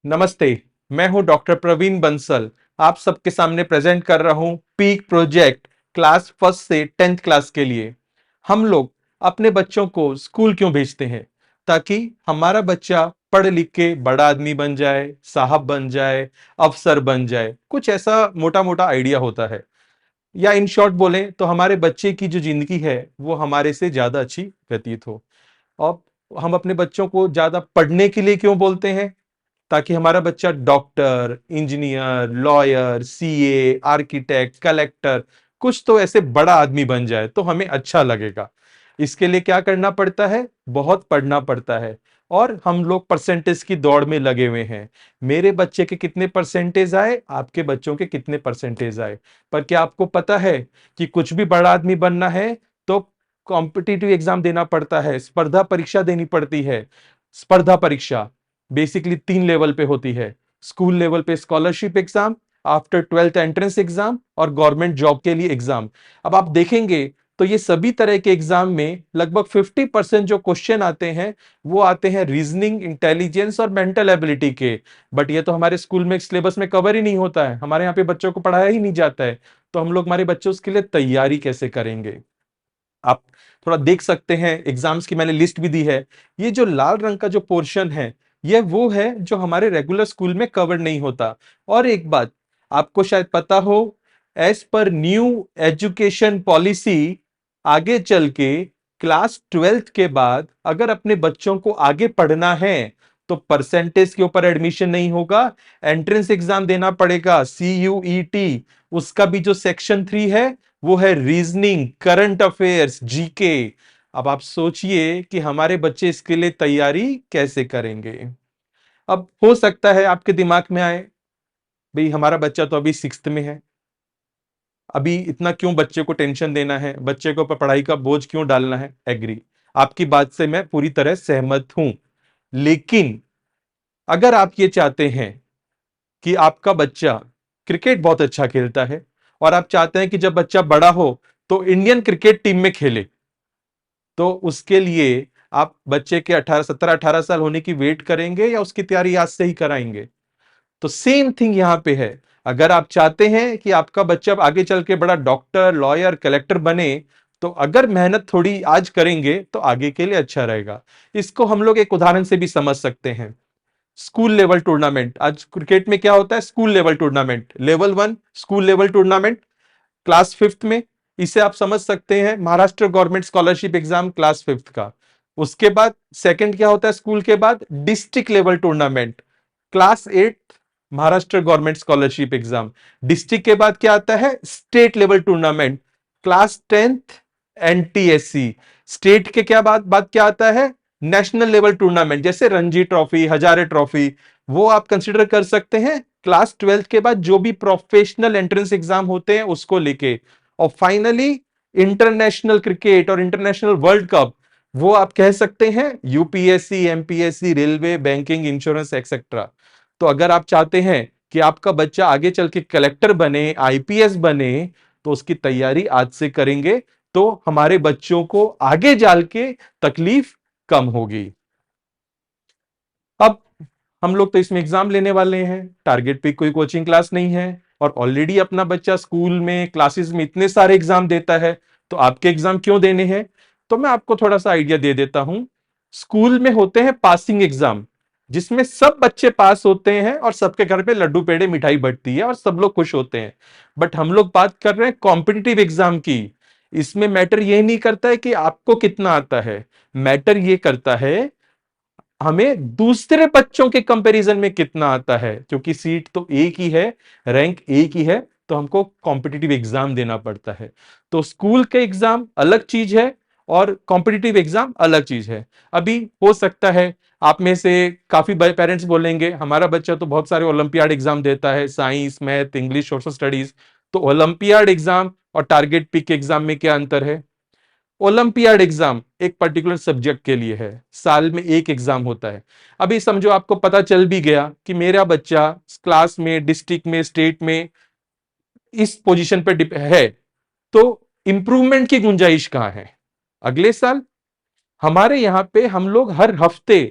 नमस्ते। मैं हूं डॉक्टर प्रवीण बंसल। आप सबके सामने प्रेजेंट कर रहा हूं पीक प्रोजेक्ट क्लास फर्स्ट से 10th क्लास के लिए। हम लोग अपने बच्चों को स्कूल क्यों भेजते हैं? ताकि हमारा बच्चा पढ़ लिख के बड़ा आदमी बन जाए, साहब बन जाए, अफसर बन जाए। कुछ ऐसा मोटा मोटा आइडिया होता है, या इन शॉर्ट बोलें तो हमारे बच्चे की जो जिंदगी है वो हमारे से ज्यादा अच्छी व्यतीत हो। और हम अपने बच्चों को ज्यादा पढ़ने के लिए क्यों बोलते हैं? ताकि हमारा बच्चा doctor, engineer, lawyer, CA, architect, collector, कुछ तो ऐसे बड़ा आदमी बन जाए तो हमें अच्छा लगेगा। इसके लिए क्या करना पड़ता है? बहुत पढ़ना पड़ता है। और हम लोग परसेंटेज की दौड़ में लगे हुए हैं। मेरे बच्चे के कितने परसेंटेज आए, आपके बच्चों के कितने परसेंटेज आए। पर क्या आपको पता है कि कुछ भी बड़ा आदमी बनना है तो कॉम्पिटिटिव एग्जाम देना पड़ता है, स्पर्धा परीक्षा देनी पड़ती है। स्पर्धा परीक्षा बेसिकली 3 लेवल पे होती है। स्कूल लेवल पे scholarship exam, after 12th entrance exam और गवर्नमेंट जॉब के लिए एग्जाम। अब आप देखेंगे तो ये सभी तरह के एग्जाम में लगभग 50% जो क्वेश्चन आते हैं वो आते हैं रीजनिंग, इंटेलिजेंस और मेंटल एबिलिटी के। बट ये तो हमारे स्कूल में सिलेबस में कवर ही नहीं होता है, हमारे यहाँ पे बच्चों को पढ़ाया ही नहीं जाता है। तो हम लोग हमारे बच्चों के लिए तैयारी कैसे करेंगे? आप थोड़ा देख सकते हैं, एग्जाम्स की मैंने लिस्ट भी दी है। ये जो लाल रंग का जो पोर्शन है ये वो है जो हमारे रेगुलर स्कूल में कवर नहीं होता। और एक बात आपको शायद पता हो, as per new education policy आगे चल के क्लास 12th के बाद अगर अपने बच्चों को आगे पढ़ना है तो परसेंटेज के ऊपर एडमिशन नहीं होगा, एंट्रेंस एग्जाम देना पड़ेगा, CUET। उसका भी जो सेक्शन 3 है वो है रीजनिंग, करंट अफेयर्स, जीके। अब आप सोचिए कि हमारे बच्चे इसके लिए तैयारी कैसे करेंगे। अब हो सकता है आपके दिमाग में आए, भाई हमारा बच्चा तो अभी 6th में है, अभी इतना क्यों बच्चे को टेंशन देना है, बच्चे को पढ़ाई का बोझ क्यों डालना है। एग्री, आपकी बात से मैं पूरी तरह सहमत हूं। लेकिन अगर आप ये चाहते हैं कि आपका बच्चा क्रिकेट बहुत अच्छा खेलता है और आप चाहते हैं कि जब बच्चा बड़ा हो तो इंडियन क्रिकेट टीम में खेले, तो उसके लिए आप बच्चे के 17-18 साल होने की वेट करेंगे या उसकी तैयारी आज से ही कराएंगे? तो सेम थिंग यहां पे है। अगर आप चाहते हैं कि आपका बच्चा आगे चल के बड़ा डॉक्टर, लॉयर, कलेक्टर बने, तो अगर मेहनत थोड़ी आज करेंगे तो आगे के लिए अच्छा रहेगा। इसको हम लोग एक उदाहरण से भी समझ सकते हैं। स्कूल लेवल टूर्नामेंट, आज क्रिकेट में क्या होता है? School level tournament, level 1 school level tournament class 5th में। इसे आप समझ सकते हैं Maharashtra government scholarship exam class 5th का। उसके बाद सेकंड क्या होता है? स्कूल के बाद district level tournament class 8 Maharashtra government scholarship exam. District के बाद क्या आता है? State level tournament class 10th NTSC। State के क्या बाद क्या आता है? नेशनल लेवल टूर्नामेंट, जैसे रणजी ट्रॉफी, हजारे ट्रॉफी। वो आप कंसिडर कर सकते हैं क्लास 12th के बाद जो भी प्रोफेशनल एंट्रेंस एग्जाम होते हैं उसको लेके। और फाइनली इंटरनेशनल क्रिकेट और इंटरनेशनल वर्ल्ड कप, वो आप कह सकते हैं UPSC, MPSC, railway, banking, insurance etcetera. तो अगर आप चाहते हैं कि आपका बच्चा आगे चल के कलेक्टर बने, IPS बने, तो उसकी तैयारी आज से करेंगे तो हमारे बच्चों को आगे जाल के तकलीफ कम होगी। अब हम लोग तो इसमें एग्जाम लेने वाले हैं, टारगेट पे कोई कोचिंग क्लास नहीं है, और ऑलरेडी अपना बच्चा स्कूल में क्लासेस में इतने सारे एग्जाम देता है, तो आपके एग्जाम क्यों देने हैं? तो मैं आपको थोड़ा सा आइडिया दे देता हूं। स्कूल में होते हैं पासिंग एग्जाम, जिसमें सब बच्चे पास होते हैं और सबके घर पे लड्डू पेड़े मिठाई बंटती है और सब लोग खुश होते हैं। बट हम लोग बात कर रहे हैं कॉम्पिटिटिव एग्जाम की। इसमें मैटर ये नहीं करता है कि आपको कितना आता है, मैटर ये करता है हमें दूसरे बच्चों के कंपैरिजन में कितना आता है। क्योंकि सीट तो एक ही है, रैंक एक ही है, तो हमको कॉम्पिटिटिव एग्जाम देना पड़ता है। तो स्कूल के एग्जाम अलग चीज है और कॉम्पिटिटिव एग्जाम अलग चीज है। अभी हो सकता है आप में से काफी पेरेंट्स बोलेंगे हमारा बच्चा तो बहुत सारे ओलंपियाड एग्जाम देता है, science, math, English, social studies. तो ओलंपियाड एग्जाम और टारगेट पिक एग्जाम में क्या अंतर है? ओलंपियाड एग्जाम एक पर्टिकुलर सब्जेक्ट के लिए है, साल में एक एग्जाम होता है। अभी समझो आपको पता चल भी गया कि मेरा बच्चा क्लास में, डिस्ट्रिक्ट में, स्टेट में इस पोजीशन पे है, तो इंप्रूवमेंट की गुंजाइश कहां है? अगले साल हमारे यहां पे हम लोग हर हफ्ते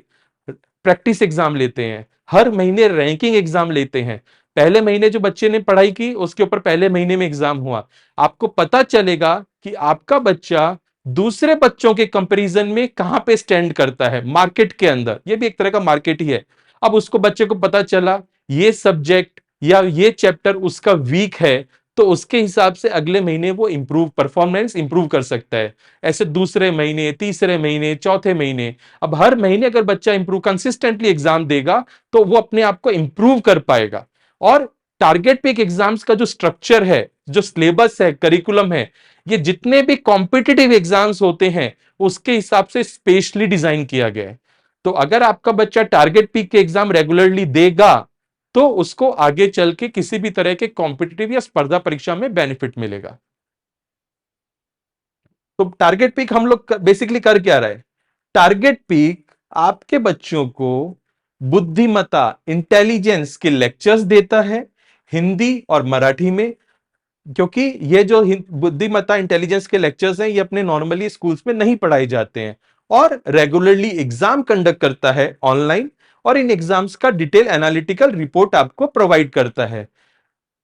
प्रैक्टिस एग्जाम लेते हैं, हर महीने रैंकिंग एग्जाम लेते हैं। पहले महीने जो बच्चे ने पढ़ाई की उसके ऊपर पहले महीने में एग्जाम हुआ। आपको पता चलेगा कि आपका बच्चा दूसरे बच्चों के कंपैरिजन में कहां पे स्टैंड करता है मार्केट के अंदर। ये भी एक तरह का मार्केट ही है। अब उसको बच्चे को पता चला ये सब्जेक्ट या ये चैप्टर उसका वीक है, तो उसके हिसाब से अगले महीने वो परफॉर्मेंस इंप्रूव कर सकता है। ऐसे दूसरे महीने, तीसरे महीने, चौथे महीने, अब हर महीने अगर बच्चा इंप्रूव कंसिस्टेंटली एग्जाम देगा तो वो अपने आप को इंप्रूव कर पाएगा। और टारगेट पे एग्जाम्स का जो स्ट्रक्चर है, जो सिलेबस है, करिकुलम है, ये जितने भी कॉम्पिटिटिव एग्जाम्स होते हैं उसके हिसाब से स्पेशली डिजाइन किया गया है। तो अगर आपका बच्चा टारगेट पीक के एग्जाम रेगुलरली देगा तो उसको आगे चल के किसी भी तरह के कॉम्पिटिटिव या स्पर्धा परीक्षा में बेनिफिट मिलेगा। तो टारगेट पीक हम लोग बेसिकली कर क्या रहे हैं? टारगेट पीक आपके बच्चों को बुद्धिमत्ता, इंटेलिजेंस के लेक्चर्स देता है हिंदी और मराठी में। क्योंकि ये जो बुद्धिमत्ता इंटेलिजेंस के लेक्चर्स हैं ये अपने नॉर्मली स्कूल्स में नहीं पढ़ाए जाते हैं, और रेगुलरली एग्जाम कंडक्ट करता है ऑनलाइन, और इन एग्जाम्स का डिटेल एनालिटिकल रिपोर्ट आपको प्रोवाइड करता है।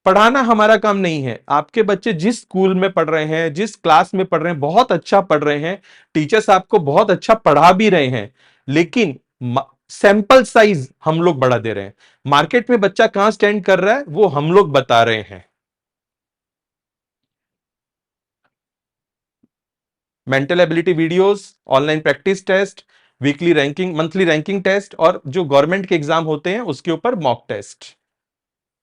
पढ़ाना हमारा काम नहीं है। आपके बच्चे जिस स्कूल में पढ़ रहे हैं, जिस क्लास में पढ़ रहे हैं, बहुत अच्छा पढ़ रहे हैं, टीचर्स आपको बहुत अच्छा पढ़ा भी रहे हैं, लेकिन सैंपल साइज हम लोग बढ़ा दे रहे हैं। मार्केट में बच्चा कहां स्टैंड कर रहा है वो हम लोग बता रहे हैं। Mental ability videos, online practice test, weekly ranking, monthly ranking test, और जो गवर्नमेंट के एग्जाम होते हैं उसके ऊपर मॉक टेस्ट।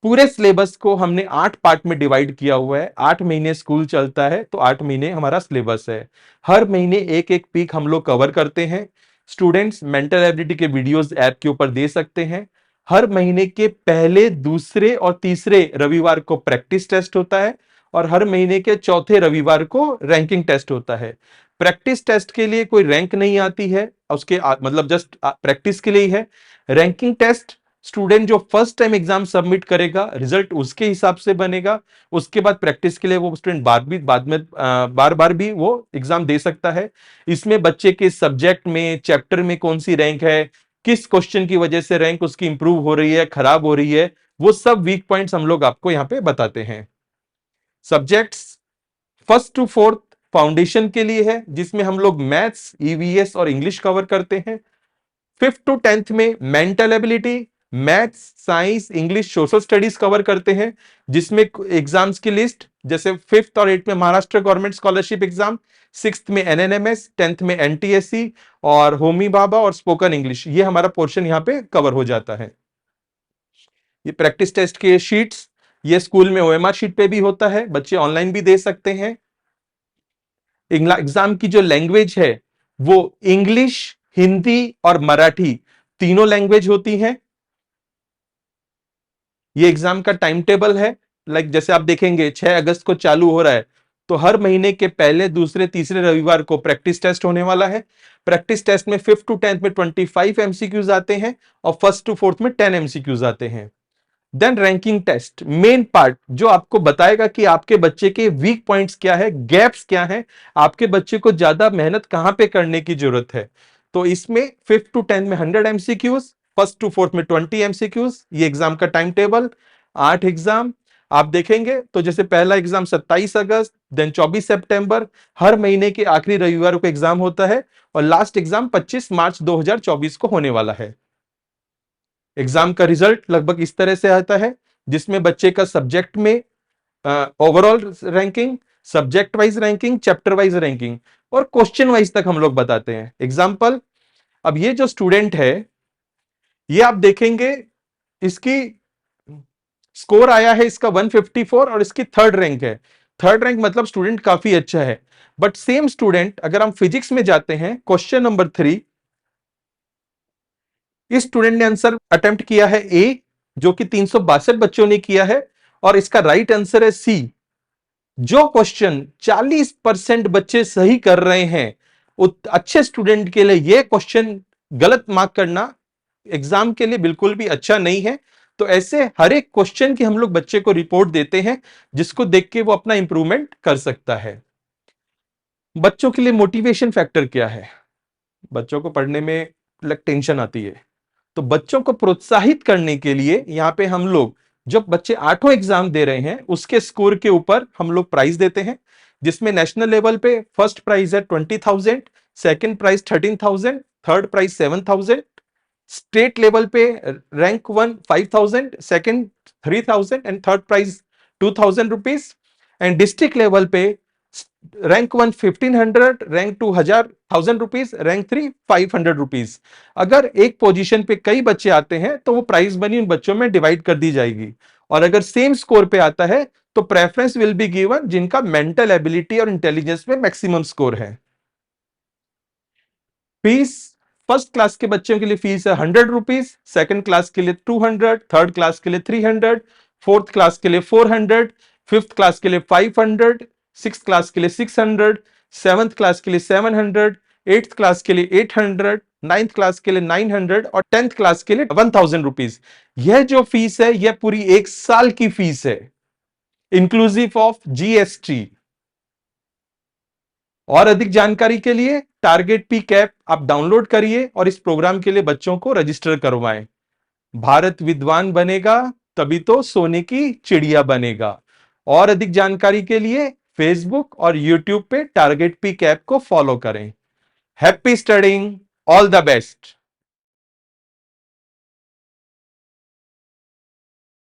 पूरे सिलेबस को हमने 8 पार्ट में डिवाइड किया हुआ है। 8 महीने स्कूल चलता है तो 8 महीने हमारा सिलेबस है। हर महीने एक एक पीक हम लोग कवर करते हैं। स्टूडेंट्स मेंटल एबिलिटी के वीडियोस ऐप के ऊपर दे सकते हैं। हर महीने के पहले, दूसरे और तीसरे रविवार को प्रैक्टिस टेस्ट होता है, और हर महीने के चौथे रविवार को रैंकिंग टेस्ट होता है। प्रैक्टिस टेस्ट के लिए कोई रैंक नहीं आती है, उसके मतलब जस्ट प्रैक्टिस के लिए ही है। रैंकिंग टेस्ट स्टूडेंट जो फर्स्ट टाइम एग्जाम सबमिट करेगा रिजल्ट उसके हिसाब से बनेगा। उसके बाद प्रैक्टिस के लिए वो स्टूडेंट बाद में बार बार भी वो एग्जाम दे सकता है। इसमें बच्चे के सब्जेक्ट में, चैप्टर में कौन सी रैंक है, किस क्वेश्चन की वजह से रैंक उसकी इंप्रूव हो रही है, खराब हो रही है, वो सब वीक पॉइंट्स हम लोग आपको यहाँ पे बताते हैं। Subjects first to fourth foundation के लिए है, जिसमें हम लोग मैथ्स, ईवीएस और इंग्लिश कवर करते हैं। 5th टू 10th में mental ability, maths, science, English, social studies cover करते हैं, जिसमें एग्जाम्स की लिस्ट जैसे 5th और 8th में Maharashtra government scholarship exam, 6th में एनएनएमएस, 10th में एनटीएससी और होमी बाबा और स्पोकन इंग्लिश, ये हमारा पोर्शन यहां पे कवर हो जाता है। ये प्रैक्टिस टेस्ट के शीट्स, ये स्कूल में ओएमआर शीट पे भी होता है, बच्चे ऑनलाइन भी दे सकते हैं। एग्जाम की जो लैंग्वेज है वो इंग्लिश, हिंदी और मराठी तीनों लैंग्वेज होती हैं। ये एग्जाम का टाइम टेबल है। जैसे आप देखेंगे 6 अगस्त को चालू हो रहा है, तो हर महीने के पहले, दूसरे, तीसरे रविवार को प्रैक्टिस टेस्ट होने वाला है। प्रैक्टिस टेस्ट में 5th टू 10th में 25 एमसीक्यूज आते हैं और 1st टू 4th में 10 एमसीक्यूज आते हैं। Then ranking test, main part जो आपको बताएगा कि आपके बच्चे के वीक पॉइंट्स क्या है, गैप्स क्या है, आपके बच्चे को ज्यादा मेहनत कहां पे करने की जरूरत है। तो इसमें 5th टू 10th में 100 एमसीक्यूज, 1st टू 4th में 20 एमसीक्यूज, ये एग्जाम का टाइम टेबल। 8 एग्जाम आप देखेंगे तो जैसे पहला एग्जाम 27 अगस्त, देन 24 सितंबर, हर महीने के आखिरी रविवार को एग्जाम होता है, और लास्ट एग्जाम 25 मार्च 2024 को होने वाला है। एग्जाम का रिजल्ट लगभग इस तरह से आता है, जिसमें बच्चे का सब्जेक्ट में overall ranking, subject wise ranking, chapter wise ranking और क्वेश्चन वाइज तक हम लोग बताते हैं। एग्जाम्पल, अब ये जो स्टूडेंट है, ये आप देखेंगे इसकी स्कोर आया है इसका 154 और इसकी थर्ड रैंक है। थर्ड रैंक मतलब स्टूडेंट काफी अच्छा है। बट सेम स्टूडेंट अगर हम फिजिक्स में जाते हैं, क्वेश्चन नंबर 3, इस स्टूडेंट ने आंसर अटेम्प्ट किया है ए, जो कि 362 बच्चों ने किया है, और इसका राइट आंसर है सी। जो क्वेश्चन 40% बच्चे सही कर रहे हैं, अच्छे स्टूडेंट के लिए यह क्वेश्चन गलत मार्क करना एग्जाम के लिए बिल्कुल भी अच्छा नहीं है। तो ऐसे हर एक क्वेश्चन की हम लोग बच्चे को रिपोर्ट देते हैं, जिसको देख के वो अपना इंप्रूवमेंट कर सकता है। बच्चों के लिए मोटिवेशन फैक्टर क्या है? बच्चों को पढ़ने में टेंशन आती है, तो बच्चों को प्रोत्साहित करने के लिए यहां पे हम लोग, जब बच्चे 8वां एग्जाम दे रहे हैं उसके स्कोर के ऊपर हम लोग प्राइज देते हैं, जिसमें नेशनल लेवल पे फर्स्ट प्राइज है 20,000, second prize 13,000, third prize 7,000, state level पे rank 1 5,000, second 3,000 and third prize 2,000 rupees, and district level पे rank 1 1,500, rank 2 1,000 rupees, rank 3 500 rupees. अगर एक पोजीशन पे कई बच्चे आते हैं तो वो प्राइज मनी उन बच्चों में डिवाइड कर दी जाएगी, और अगर सेम स्कोर पे आता है तो प्रेफरेंस विल बी गिवन जिनका मेंटल एबिलिटी और इंटेलिजेंस में मैक्सिमम स्कोर है। फीस, फर्स्ट क्लास के बच्चों के लिए फीस है 100 रुपीज, सेकंड क्लास के लिए 200, थर्ड क्लास के लिए 300, फोर्थ क्लास के लिए 400, फिफ्थ क्लास के लिए 500, सिक्स क्लास के लिए 600, सेवंथ क्लास के लिए 700, एट्थ क्लास के लिए 800, नाइन्थ क्लास के लिए 900 और 10th क्लास के लिए 1,000 रुपीज। यह जो फीस है यह पूरी एक साल की फीस है, इंक्लूसिव ऑफ जीएसटी। और अधिक जानकारी के लिए टारगेट पीक ऐप आप डाउनलोड करिए और इस प्रोग्राम के लिए बच्चों को रजिस्टर करवाएं। भारत विद्वान बनेगा तभी तो सोने की चिड़िया बनेगा। और अधिक जानकारी के लिए फेसबुक और यूट्यूब पे टारगेट पीक ऐप को फॉलो करें। Happy studying, all the best.